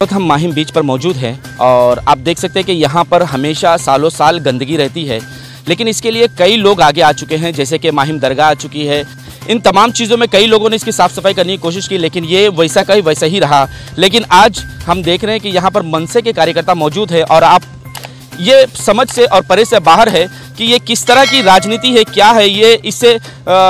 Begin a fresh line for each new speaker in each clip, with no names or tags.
हम माहिम बीच पर मौजूद हैं और आप देख सकते हैं कि यहाँ पर हमेशा सालों साल गंदगी रहती है, लेकिन इसके लिए कई लोग आगे आ चुके हैं, जैसे कि माहिम दरगाह आ चुकी है। इन तमाम चीज़ों में कई लोगों ने इसकी साफ़ सफाई करने की कोशिश की, लेकिन ये वैसा का वैसा ही रहा। लेकिन आज हम देख रहे हैं कि यहाँ पर मनसे के कार्यकर्ता मौजूद है और आप ये समझ से और परे से बाहर है कि ये किस तरह की राजनीति है, क्या है ये, इससे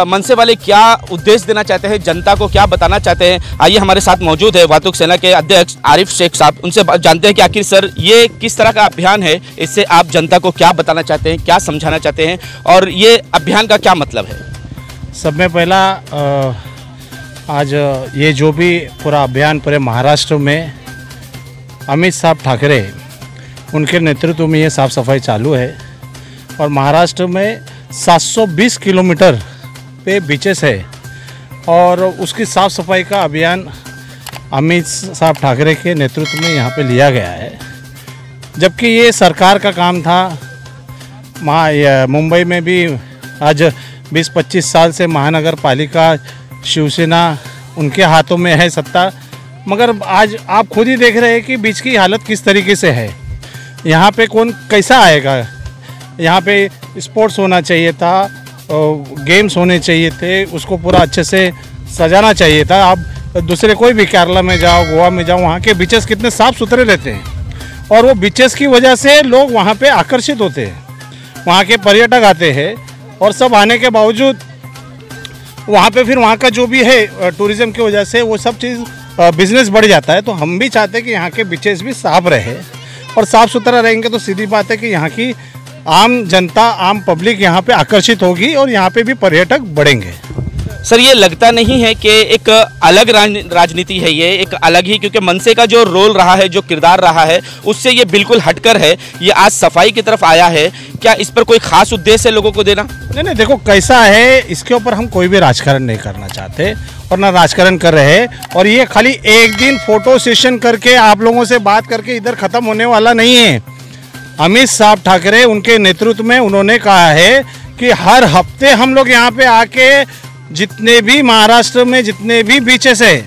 मनसे वाले क्या उद्देश्य देना चाहते हैं, जनता को क्या बताना चाहते हैं। आइए हमारे साथ मौजूद है वातुक सेना के अध्यक्ष आरिफ शेख साहब, उनसे जानते हैं कि आखिर सर ये किस तरह का अभियान है, इससे आप जनता को क्या बताना चाहते हैं, क्या समझाना चाहते हैं और ये अभियान का क्या मतलब है।
सब में पहला आज ये जो भी पूरा अभियान पूरे महाराष्ट्र में अमित साहब ठाकरे उनके नेतृत्व में ये साफ़ सफाई चालू है और महाराष्ट्र में 720 किलोमीटर पे बीचेस है और उसकी साफ़ सफाई का अभियान अमित साहब ठाकरे के नेतृत्व में यहाँ पे लिया गया है। जबकि ये सरकार का काम था। मुंबई में भी आज 20-25 साल से महानगर पालिका शिवसेना उनके हाथों में है सत्ता, मगर आज आप खुद ही देख रहे हैं कि बीच की हालत किस तरीके से है। यहाँ पे कौन कैसा आएगा। यहाँ पे स्पोर्ट्स होना चाहिए था, गेम्स होने चाहिए थे, उसको पूरा अच्छे से सजाना चाहिए था। आप दूसरे कोई भी केरला में जाओ, गोवा में जाओ, वहाँ के बीचेस कितने साफ़ सुथरे रहते हैं और वो बीचेस की वजह से लोग वहाँ पे आकर्षित होते हैं, वहाँ के पर्यटक आते हैं और सब आने के बावजूद वहाँ पे फिर वहाँ का जो भी है टूरिज़्म की वजह से वो सब चीज़ बिजनेस बढ़ जाता है। तो हम भी चाहते हैं कि यहाँ के बीचेस भी साफ रहे और साफ़ सुथरा रहेंगे तो सीधी बात है कि यहाँ की आम जनता, आम पब्लिक यहाँ पे आकर्षित होगी और यहाँ पे भी पर्यटक बढ़ेंगे।
सर ये लगता नहीं है कि एक अलग राजनीति है, ये एक अलग ही, क्योंकि मनसे का जो रोल रहा है, जो किरदार रहा है, उससे ये बिल्कुल हटकर है, ये आज सफाई की तरफ आया है। क्या इस पर कोई खास उद्देश्य है लोगों को देना?
नहीं, देखो कैसा है, इसके ऊपर हम कोई भी राजकारण नहीं करना चाहते और ना राजकारण कर रहे हैं और ये खाली एक दिन फोटो सेशन करके आप लोगों से बात करके इधर ख़त्म होने वाला नहीं है। अमित साहब ठाकरे उनके नेतृत्व में उन्होंने कहा है कि हर हफ्ते हम लोग यहाँ पे आके जितने भी महाराष्ट्र में जितने भी बीचेस है,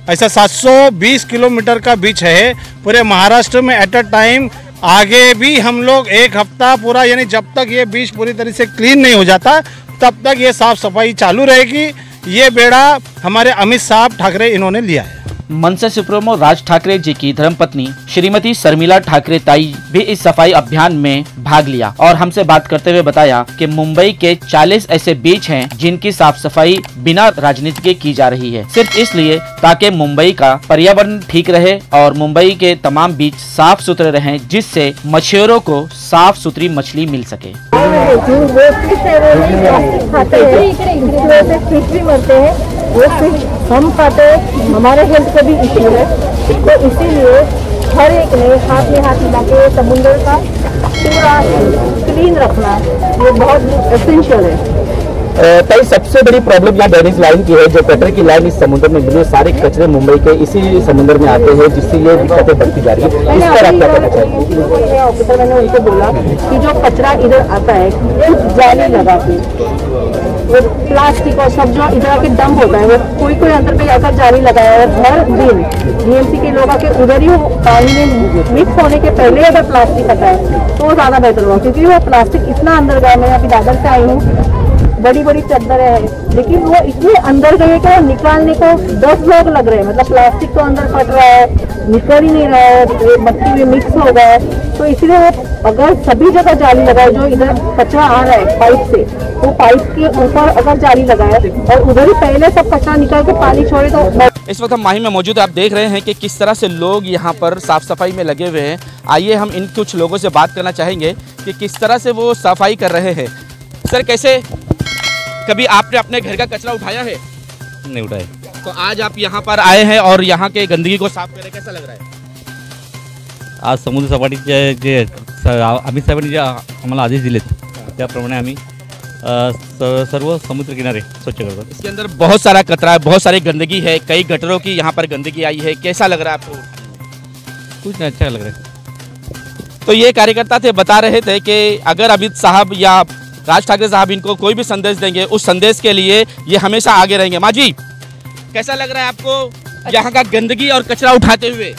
ऐसा 720 किलोमीटर का बीच है पूरे महाराष्ट्र में एट अ टाइम, आगे भी हम लोग एक हफ्ता पूरा, यानी जब तक ये बीच पूरी तरह से क्लीन नहीं हो जाता तब तक ये साफ सफाई चालू रहेगी। ये बेड़ा हमारे अमित साहब ठाकरे इन्होंने लिया है।
मनसे सुप्रीमो राज ठाकरे जी की धर्मपत्नी श्रीमती शर्मिला ठाकरे ताई भी इस सफाई अभियान में भाग लिया और हमसे बात करते हुए बताया कि मुंबई के 40 ऐसे बीच हैं जिनकी साफ सफाई बिना राजनीति के की जा रही है, सिर्फ इसलिए ताकि मुंबई का पर्यावरण ठीक रहे और मुंबई के तमाम बीच साफ सुथरे रहें, जिससे मछुआरों को साफ सुथरी मछली मिल सके।
वो फिश हम खाते हैं, हमारे हेल्थ को भी इश्यू है, तो इसीलिए हर एक ने हाथ में हाथ मिला के समुद्र का पूरा क्लीन रखना ये बहुत एसेंशियल है।
ताई सबसे बड़ी प्रॉब्लम यहाँ ड्रेनेज लाइन की है, जो गटर की लाइन इस समुद्र में मिली, सारे कचरे मुंबई के इसी समुद्र में आते हैं, जिससे ये दिक्कतें बढ़ती जा रही है। इस पर आप क्या कहना चाहेंगे?
ऑफिसर मैंने उनको बोला कि जो कचरा इधर आता है जाली लगा के, वो प्लास्टिक और सब जो इधर आके डंप होता है, वो कोई अंदर पे जाकर जाली लगाया है। हर दिन जीएमसी के लोग आके उधर ही वो पानी में मिक्स होने के पहले अगर प्लास्टिक हटाए तो ज़्यादा बेहतर होगा, क्योंकि वो प्लास्टिक इतना अंदर गया। मैं अभी दादर से आई हूँ, बड़ी बड़ी चद्दरें हैं, लेकिन वो इतने अंदर गए कि निकालने को 10 लोग लग रहे हैं। मतलब प्लास्टिक तो अंदर फट रहा है, निकल ही नहीं रहा है, मट्टी में मिक्स हो गया है। तो इसलिए अगर सभी जगह जाली लगाए, जो इधर कचरा आ रहा है पाइप से, वो पाइप के ऊपर अगर जाली लगाए और उधर ही पहले सब कचरा निकाल के पानी छोड़े तो।
इस वक्त हम माहिम में मौजूद है, आप देख रहे हैं कि किस तरह से लोग यहाँ पर साफ सफाई में लगे हुए हैं। आइए हम इन कुछ लोगों से बात करना चाहेंगे कि किस तरह से वो सफाई कर रहे हैं। सर कैसे, कभी आपने अपने घर का कचरा उठाया है?
नहीं उठाया।
तो आज आप यहाँ पर आए हैं और यहाँ के गंदगी को साफ कर रहे हैं, कैसा लग रहा है?
आज समुद्र सपाटीचे जे अमित साहेबांनी जे आम्हाला आदेश दिलेत त्याप्रमाणे आम्ही सर्व समुद्र किनारे स्वच्छ करतो।
इसके अंदर बहुत सारा कचरा है, बहुत सारी गंदगी है, कई गटरों की यहाँ पर गंदगी आई है, कैसा लग रहा है आपको?
कुछ नहीं, अच्छा लग रहा है।
तो ये कार्यकर्ता थे, बता रहे थे कि अगर अमित साहब या राज ठाकरे साहब इनको कोई भी संदेश देंगे, उस संदेश के लिए ये हमेशा आगे रहेंगे। माँ जी कैसा लग रहा है आपको यहाँ का गंदगी और कचरा उठाते हुए?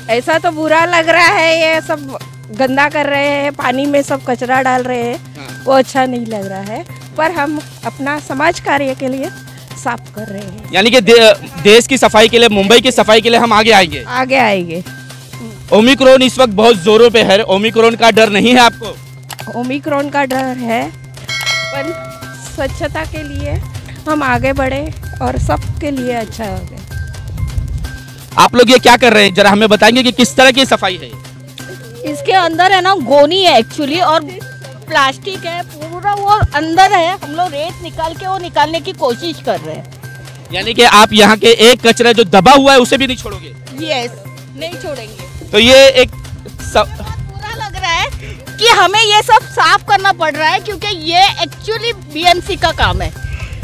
ऐसा तो बुरा लग रहा है, ये सब गंदा कर रहे हैं, पानी में सब कचरा डाल रहे हैं, वो अच्छा नहीं लग रहा है। पर हम अपना समाज कार्य के लिए साफ कर रहे हैं।
यानी कि देश की सफाई के लिए, मुंबई की सफाई के लिए हम आगे आएंगे।
आगे आएंगे।
ओमिक्रॉन इस वक्त बहुत जोरों पे है, ओमिक्रॉन का डर नहीं है आपको?
ओमिक्रॉन का डर है, पर स्वच्छता के लिए हम आगे बढ़े और सबके लिए अच्छा हो गया।
आप लोग ये क्या कर रहे हैं, जरा हमें बताएंगे कि किस तरह की सफाई है?
इसके अंदर है ना गोनी है एक्चुअली, और प्लास्टिक है पूरा, वो अंदर है। हम लोग रेत निकाल के वो निकालने की कोशिश कर रहे हैं।
यानी कि आप यहाँ के एक कचरा जो दबा हुआ है उसे भी नहीं छोड़ोगे?
यस, नहीं छोड़ेंगे।
तो ये एक
बुरा लग रहा है कि हमें ये सब साफ करना पड़ रहा है, क्योंकि ये एक्चुअली बीएमसी का काम है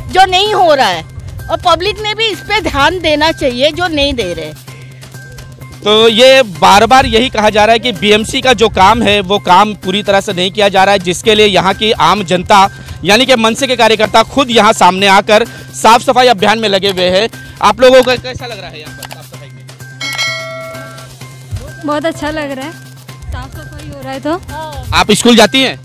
जो नहीं हो रहा है, और पब्लिक ने भी इस पे ध्यान देना चाहिए जो नहीं दे रहे।
तो ये बार बार यही कहा जा रहा है कि बीएमसी का जो काम है वो काम पूरी तरह से नहीं किया जा रहा है, जिसके लिए यहाँ की आम जनता यानी कि मनसे के कार्यकर्ता खुद यहाँ सामने आकर साफ सफाई अभियान में लगे हुए हैं। आप लोगों को कैसा लग रहा है यहाँ पर साफ सफाई में?
बहुत अच्छा लग रहा है, साफ सफाई हो रहा है। तो
आप स्कूल जाती हैं?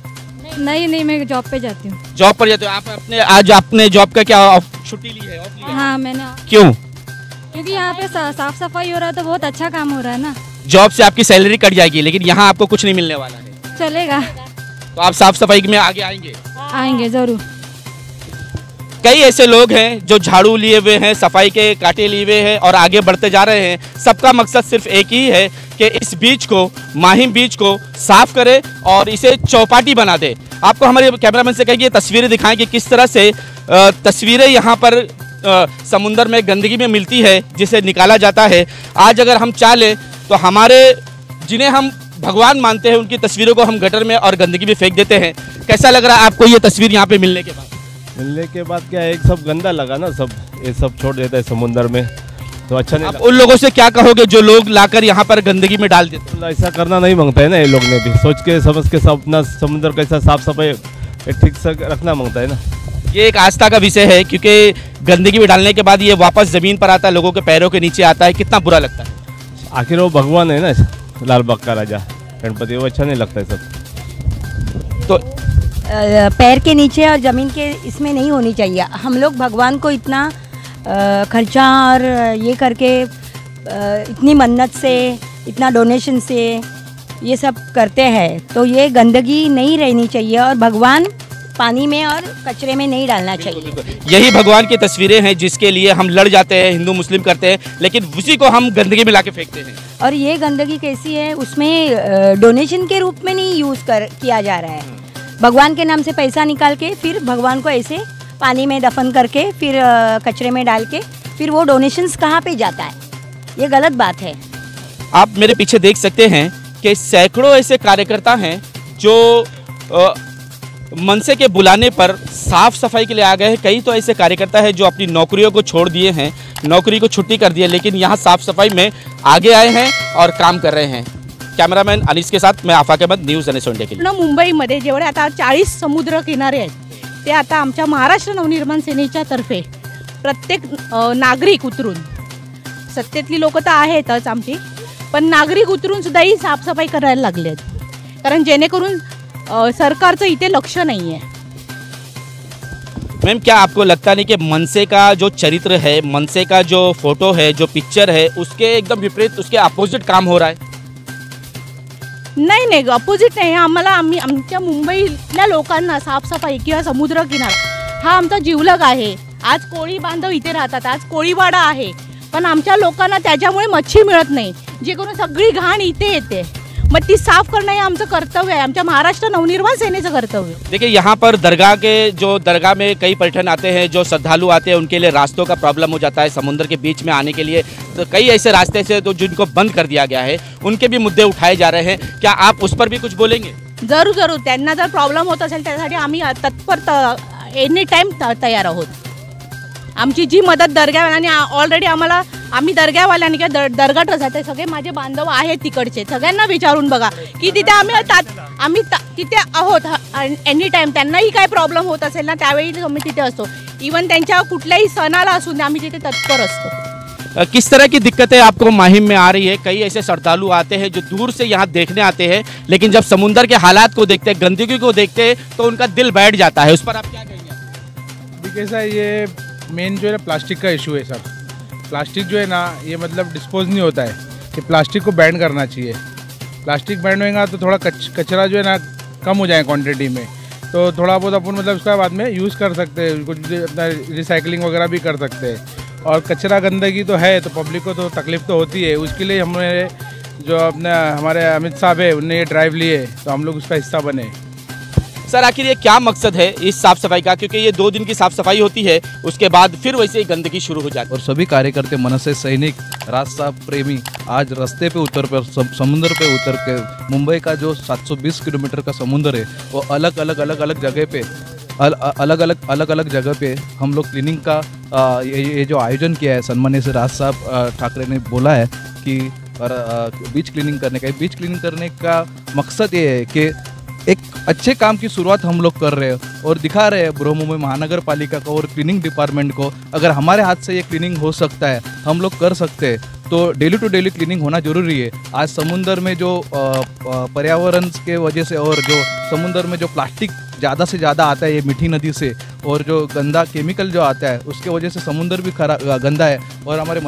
नहीं, मैं जॉब पे जाती हूँ।
जॉब पर जाते हो आप? आज आपने जॉब का क्या छुट्टी ली है, ऑफ लिया है?
हाँ मैंने।
क्यों?
क्योंकि यहाँ पे साफ सफाई हो रहा है तो बहुत अच्छा काम हो रहा है ना।
जॉब से आपकी सैलरी कट जाएगी, लेकिन यहाँ आपको कुछ नहीं मिलने वाला है।
चलेगा।
तो आप साफ सफाई में आगे आएंगे?
आएंगे जरूर।
कई ऐसे लोग हैं जो झाड़ू लिए हुए हैं, सफाई के कांटे लिए हुए हैं और आगे बढ़ते जा रहे हैं। सबका मकसद सिर्फ एक ही है कि इस बीच को, माहिम बीच को साफ करे और इसे चौपाटी बना दे। आपको हमारे कैमरामैन से कहिए तस्वीरें दिखाएं कि किस तरह से तस्वीरें यहाँ पर समुंदर में गंदगी में मिलती है, जिसे निकाला जाता है। आज अगर हम चाह लें तो हमारे जिन्हें हम भगवान मानते हैं उनकी तस्वीरों को हम गटर में और गंदगी में फेंक देते हैं। कैसा लग रहा है आपको ये तस्वीर यहाँ पे मिलने के बाद?
मिलने के बाद क्या है, एक सब गंदा लगा ना, सब ये सब छोड़ देता है समुंदर में, तो अच्छा नहीं।
आप उन लोगों से क्या कहोगे जो लोग लाकर यहाँ पर गंदगी में डाल देते हैं?
ऐसा करना नहीं मांगता है ना, ये लोग ने भी सोच के समझ के सब अपना समुद्र कैसा साफ सफाई ठीक से रखना मांगता है ना।
ये एक आस्था का विषय है, क्योंकि गंदगी में डालने के बाद ये वापस जमीन पर आता है, लोगों के पैरों के नीचे आता है। कितना बुरा लगता है।
आखिर वो भगवान है ना, लाल बाग का राजा गणपति, वो अच्छा नहीं लगता है सब।
तो
पैर के नीचे और ज़मीन के इसमें नहीं होनी चाहिए। हम लोग भगवान को इतना खर्चा और ये करके इतनी मन्नत से, इतना डोनेशन से ये सब करते हैं, तो ये गंदगी नहीं रहनी चाहिए और भगवान पानी में और कचरे में नहीं डालना चाहिए।
यही भगवान की तस्वीरें हैं जिसके लिए हम लड़ जाते हैं, हिंदू मुस्लिम करते हैं, लेकिन उसी को हम गंदगी में लाके फेंकते हैं।
और ये गंदगी कैसी है, उसमें डोनेशन के रूप में नहीं यूज़ किया जा रहा है। भगवान के नाम से पैसा निकाल के फिर भगवान को ऐसे पानी में दफन करके फिर कचरे में डाल के फिर वो डोनेशंस कहाँ पे जाता है, ये गलत बात है।
आप मेरे पीछे देख सकते हैं कि सैकड़ों ऐसे कार्यकर्ता हैं जो मनसे के बुलाने पर साफ सफाई के लिए आ गए हैं। कई तो ऐसे कार्यकर्ता हैं जो अपनी नौकरियों को छोड़ दिए हैं, नौकरी को छुट्टी कर दी है, लेकिन यहाँ साफ सफाई में आगे आए हैं और काम कर रहे हैं। कॅमेरामॅन अनिस के साथ मैं आफाक अहमद, न्यूज NS इंडिया के लिए।
मुंबईमध्ये जेवढे आता 40 समुद्र किनारे आहेत ते आता आमच्या महाराष्ट्र नवनिर्माण सेनेच्या तर्फे प्रत्येक नागरिक उतरून, सत्तेतली लोक तर आहेतच आमची, पण नागरिक उतरून सुद्धा ही साफसफाई करायला लागले आहेत, कारण जेणेकरून सरकारचं इथे लक्ष नाही आहे।
मैम, क्या आपको लगता नहीं कि मनसे का जो चरित्र है, मनसे का जो फोटो है, जो पिक्चर है, उसके एकदम विपरीत, उसके अपोजिट काम हो रहा है?
नाही अपोजिट नाही, आम्हाला आमच्या मुंबईतल्या लोकांना साफसफाई किंवा समुद्र किनारा हा आमचा जीवलग आहे। आज कोळी बांधव इथे राहतात, आज कोळीवाडा आहे, पण आमच्या लोकांना त्याच्यामुळे मच्छी मिळत नाही, जे करून सगळी घाण इथे येते, मग ती साफ करणं हे आमचं कर्तव्य आहे, आमच्या महाराष्ट्र नवनिर्माण सेनेचं कर्तव्य।
देखिए, यहाँ पर दरगाह में कई पर्यटन आते हैं, जो श्रद्धालु आते हैं, उनके लिए रास्तों का प्रॉब्लम हो जाता है समुद्र के बीच में आने के लिए। तो कई ऐसे रास्ते से तो जिनको बंद कर दिया गया है, उनके भी मुद्दे उठाए जा रहे हैं। क्या आप उस पर भी कुछ बोलेंगे?
जरूर, त्यांना जर प्रॉब्लेम होत असेल त्यासाठी आम्ही तत्पर एनी टाइम तयार आहोत। आमची जी मदत दर्ग्यावाल्यांनी ऑलरेडी आम्ही दर्ग्यावाल्यांनी किंवा दर्गा ट्रस्ट सगळे माझे बांधव आहेत तिकडचे, सगळ्यांना विचारून बघा की तिथे आम्ही तिथे आहोत एनी टाइम। त्यांनाही काय प्रॉब्लेम होत असेल ना, त्यावेळी आम्ही तिथे असतो। इवन त्यांच्या कुठल्याही सणाला असून आम्ही तिथे तत्पर असतो।
किस तरह की दिक्कतें आपको माहिम में आ रही है? कई ऐसे श्रद्धालु आते हैं जो दूर से यहाँ देखने आते हैं, लेकिन जब समुंदर के हालात को देखते हैं, गंदगी को देखते हैं, तो उनका दिल बैठ जाता है। उस पर आप क्या कहेंगे?
कैसा है, ये मेन जो है प्लास्टिक का इशू है सर। प्लास्टिक जो है ना, ये मतलब डिस्पोज नहीं होता है, कि प्लास्टिक को बैन करना चाहिए। प्लास्टिक बैन होएगा तो थोड़ा कचरा जो है ना कम हो जाए क्वांटिटी में, तो थोड़ा बहुत अपन मतलब उसका बाद में यूज़ कर सकते हैं, कुछ रिसाइकलिंग वगैरह भी कर सकते हैं। और कचरा गंदगी तो है, तो पब्लिक को तो तकलीफ तो होती है। उसके लिए हमने जो हमारे अमित साहब है, उनने ये ड्राइव लिए, तो हम लोग उसका हिस्सा बने।
सर आखिर ये क्या मकसद है इस साफ सफाई का? क्योंकि ये 2 दिन की साफ सफाई होती है, उसके बाद फिर वैसे ही गंदगी शुरू हो जाती है।
और सभी कार्यकर्ता, मनसे सैनिक, रास्ता प्रेमी आज रास्ते पे उतर कर समुद्र पे उतर के मुंबई का जो 720 किलोमीटर का समुद्र है, वो अलग अलग जगह पे अलग जगह पे हम लोग क्लीनिंग का ये जो आयोजन किया है, सन्मान्य से राज साहब ठाकरे ने बोला है कि बीच क्लीनिंग करने का। बीच क्लीनिंग करने का मकसद ये है कि एक अच्छे काम की शुरुआत हम लोग कर रहे हैं और दिखा रहे हैं बृहमुंबई महानगर पालिका को और क्लीनिंग डिपार्टमेंट को, अगर हमारे हाथ से ये क्लीनिंग हो सकता है, हम लोग कर सकते हैं, तो डेली टू डेली क्लीनिंग होना जरूरी है। आज समुंदर में जो पर्यावरण के वजह से और जो समुंदर में जो प्लास्टिक ज़्यादा से ज़्यादा आता है ये मीठी नदी से, और जो गंदा केमिकल जो आता है उसके वजह से समुंदर भी गंदा है। और हमारे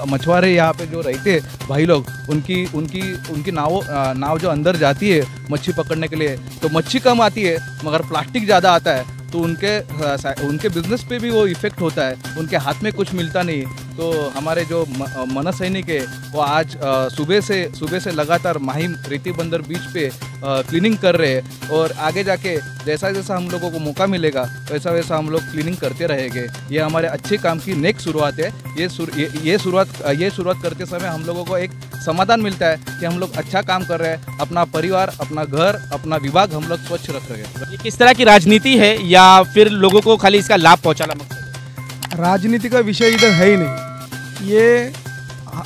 मछुआरे यहाँ पे जो रहते हैं भाई लोग, उनकी नाव जो अंदर जाती है मच्छी पकड़ने के लिए, तो मच्छी कम आती है मगर प्लास्टिक ज़्यादा आता है, तो उनके बिजनेस पे भी वो इफ़ेक्ट होता है, उनके हाथ में कुछ मिलता नहीं। तो हमारे जो मन सैनिक है वो आज सुबह से लगातार माहिम रेती बंदर बीच पे क्लीनिंग कर रहे हैं, और आगे जाके जैसा जैसा हम लोगों को मौका मिलेगा वैसा वैसा हम लोग क्लीनिंग करते रहेंगे। ये हमारे अच्छे काम की नेक शुरुआत है। ये शुरुआत करते समय हम लोगों को एक समाधान मिलता है कि हम लोग अच्छा काम कर रहे हैं, अपना परिवार, अपना घर, अपना विभाग हम लोग स्वच्छ रख रहे हैं।
ये किस तरह की राजनीति है या फिर लोगों को खाली इसका लाभ पहुंचाना मकसद?
राजनीति का विषय इधर है ही नहीं। ये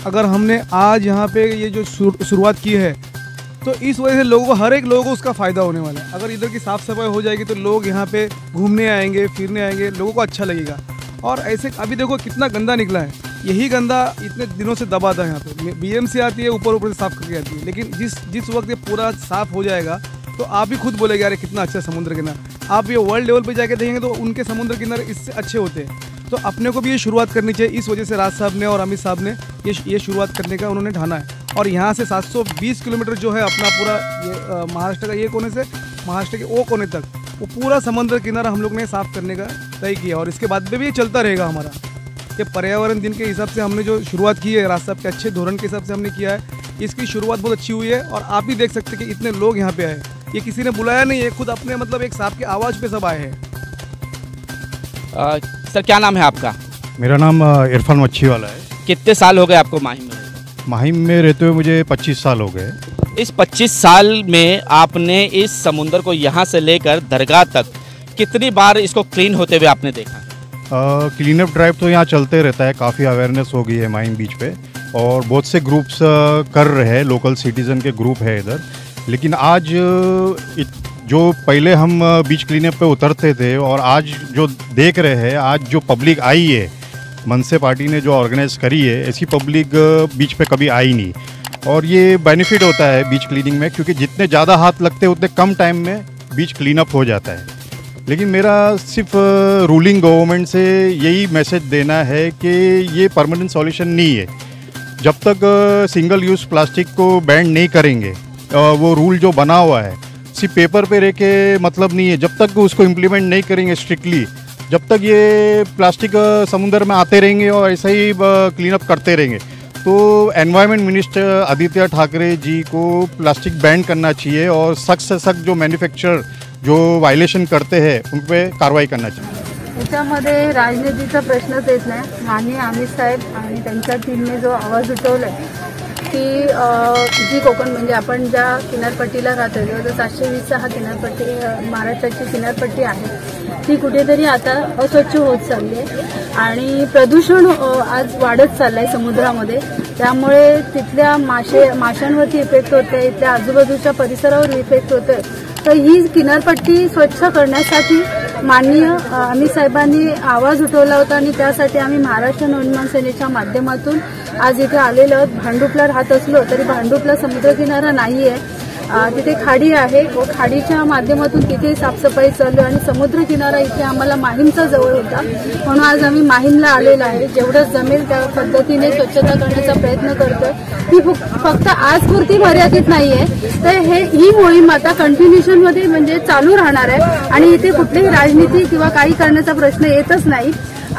अगर हमने आज यहाँ पे ये जो शुरुआत की है, तो इस वजह से हर एक लोगों को उसका फ़ायदा होने वाला है। अगर इधर की साफ़ सफाई हो जाएगी तो लोग यहाँ पे घूमने आएंगे, फिरने आएंगे, लोगों को अच्छा लगेगा। और ऐसे अभी देखो कितना गंदा निकला है, यही गंदा इतने दिनों से दबा था। यहाँ पे BMC आती है, ऊपर से साफ़ करके आती है, लेकिन जिस वक्त ये पूरा साफ़ हो जाएगा तो आप भी खुद बोलेंगे अरे कितना अच्छा समुद्र किनारा। आप ये वर्ल्ड लेवल पे जाके देखेंगे तो उनके समुद्र किनारे इससे अच्छे होते हैं। तो अपने को भी ये शुरुआत करनी चाहिए। इस वजह से राज साहब ने और अमित साहब ने ये शुरुआत करने का उन्होंने ठाना है। और यहाँ से 720 किलोमीटर जो है अपना पूरा ये महाराष्ट्र का ये कोने से महाराष्ट्र के वो कोने तक, वो पूरा समुद्र किनारा हम लोग ने साफ़ करने का तय किया, और इसके बाद में भी ये चलता रहेगा हमारा। ये पर्यावरण दिन के हिसाब से हमने जो शुरुआत की है, राज साहब के अच्छे धोरण के हिसाब से हमने किया है। इसकी शुरुआत बहुत अच्छी हुई है, और आप भी देख सकते हैं कि इतने लोग यहाँ पे आए। ये किसी ने बुलाया नहीं है, खुद अपने मतलब एक साहब की आवाज़ पे सब आए हैं।
सर क्या नाम है आपका?
मेरा नाम इरफान मच्छी वाला है।
कितने साल हो गए आपको माहिम में?
माहिम में रहते हुए मुझे 25 साल हो गए।
इस 25 साल में आपने इस समुंदर को यहाँ से लेकर दरगाह तक कितनी बार इसको क्लीन होते हुए आपने देखा?
क्लीन अप ड्राइव तो यहाँ चलते रहता है, काफ़ी अवेयरनेस हो गई है माहिम बीच पे, और बहुत से ग्रुप्स कर रहे हैं, लोकल सिटीज़न के ग्रुप है इधर। लेकिन आज जो पहले हम बीच क्लीनअप पे उतरते थे और आज जो देख रहे हैं, आज जो पब्लिक आई है, मनसे पार्टी ने जो ऑर्गेनाइज करी है, ऐसी पब्लिक बीच पे कभी आई नहीं। और ये बेनिफिट होता है बीच क्लीनिंग में, क्योंकि जितने ज़्यादा हाथ लगते हैं उतने कम टाइम में बीच क्लीनअप हो जाता है। लेकिन मेरा सिर्फ रूलिंग गवर्नमेंट से यही मैसेज देना है कि ये परमानेंट सॉल्यूशन नहीं है। जब तक सिंगल यूज़ प्लास्टिक को बैन नहीं करेंगे, वो रूल जो बना हुआ है सिर्फ पेपर पे रह के मतलब नहीं है। जब तक उसको इम्प्लीमेंट नहीं करेंगे स्ट्रिक्टली, जब तक ये प्लास्टिक समुद्र में आते रहेंगे और ऐसा ही क्लीन अप करते रहेंगे, तो एनवायरनमेंट मिनिस्टर आदित्य ठाकरे जी को प्लास्टिक बैन करना चाहिए, और सख्त से सख्त जो मैन्युफैक्चरर जो वायलेशन करते हैं उन पर कार्रवाई करना चाहिए।
याच्यामध्ये राजनीतीचा प्रश्नच येत नाही। माननीय अमित साहेब आणि त्यांच्या टीमने जो आवाज उठवला की जी कोकण म्हणजे आपण ज्या किनारपट्टीला राहतो, जवळजवळ 720चा हा किनारपट्टी महाराष्ट्राची किनारपट्टी आहे, ती कुठेतरी आता अस्वच्छ होत चालली आहे आणि प्रदूषण आज वाढत चाललंय समुद्रामध्ये। त्यामुळे तिथल्या माशांवरती इफेक्ट होतोय, इथल्या आजूबाजूच्या परिसरावर इफेक्ट होतोय। तर ही किनारपट्टी स्वच्छ करण्यासाठी
माननीय अमित साहेबांनी आवाज उठवला होता आणि त्यासाठी आम्ही महाराष्ट्र नवनिर्माण सेनेच्या माध्यमातून आज इथे आलेलो आहोत. भांडुपला राहत असलो तरी भांडुपला समुद्रकिनारा नाहीये, तिथे खाडी आहे व खाडीच्या माध्यमातून तिथे साफसफाई चालू आणि समुद्र किनारा इथे आम्हाला माहीमचा जवळ होता म्हणून आज आम्ही माहीमला आलेलो आहे. जेवढं जमेल त्या पद्धतीने स्वच्छता करण्याचा प्रयत्न करतोय. ही फक्त आजपुरती मर्यादित नाहीये, तर ही मोहीम आता कंटिन्युएशन मध्ये म्हणजे चालू राहणार आहे आणि इथे कुठलीही राजनीती किंवा काही करण्याचा प्रश्न येतच नाही.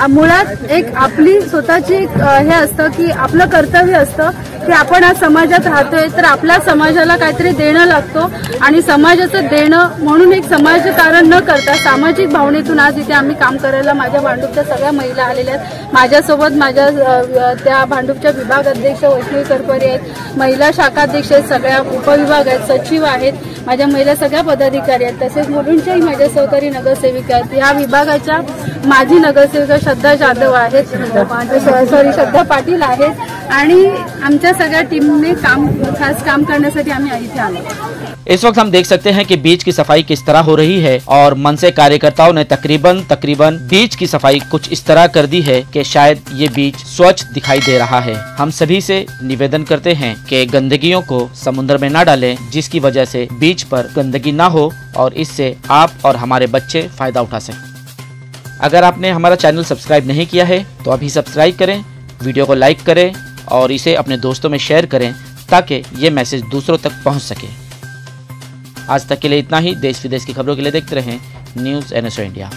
मुळात एक आपली स्वतःची हे असतं की आपलं कर्तव्य असतं की आपण आज समाजात राहतोय तर आपल्या समाजाला काहीतरी देणं लागतो आणि समाजाचं देणं म्हणून एक समाजकारण न करता सामाजिक भावनेतून आज इथे आम्ही काम करायला माझ्या भांडुपच्या सगळ्या महिला आलेल्या आहेत. माझ्यासोबत माझ्या त्या भांडुपच्या विभाग अध्यक्ष वैष्णवी करपरे आहेत, महिला शाखाध्यक्ष आहेत, सगळ्या उपविभाग आहेत, सचिव आहेत, माझ्या महिला सगळ्या पदाधिकारी आहेत, तसेच मुलुंडच्याही माझ्या सहकारी नगरसेविका आहेत. या विभागाच्या माजी नगरसेविका श्रद्धा जाधव आहेत, श्रद्धा पाटील आहेत आणि आमच्या सगळ्या टीमने खास काम करण्यासाठी आम्ही इथे आलो.
इस वक्त हम देख सकते हैं कि बीच की सफाई किस तरह हो रही है और मनसे कार्यकर्ताओं ने तकरीबन बीच की सफाई कुछ इस तरह कर दी है कि शायद ये बीच स्वच्छ दिखाई दे रहा है. हम सभी से निवेदन करते हैं कि गंदगियों को समुद्र में न डालें, जिसकी वजह से बीच पर गंदगी ना हो और इससे आप और हमारे बच्चे फायदा उठा सकें. अगर आपने हमारा चैनल सब्सक्राइब नहीं किया है तो अभी सब्सक्राइब करें, वीडियो को लाइक करें और इसे अपने दोस्तों में शेयर करें ताकि ये मैसेज दूसरों तक पहुंच सके. आज तक के लिए इतना ही. देश विदेश की खबरों के लिए देखते रहें न्यूज़ NSO इंडिया.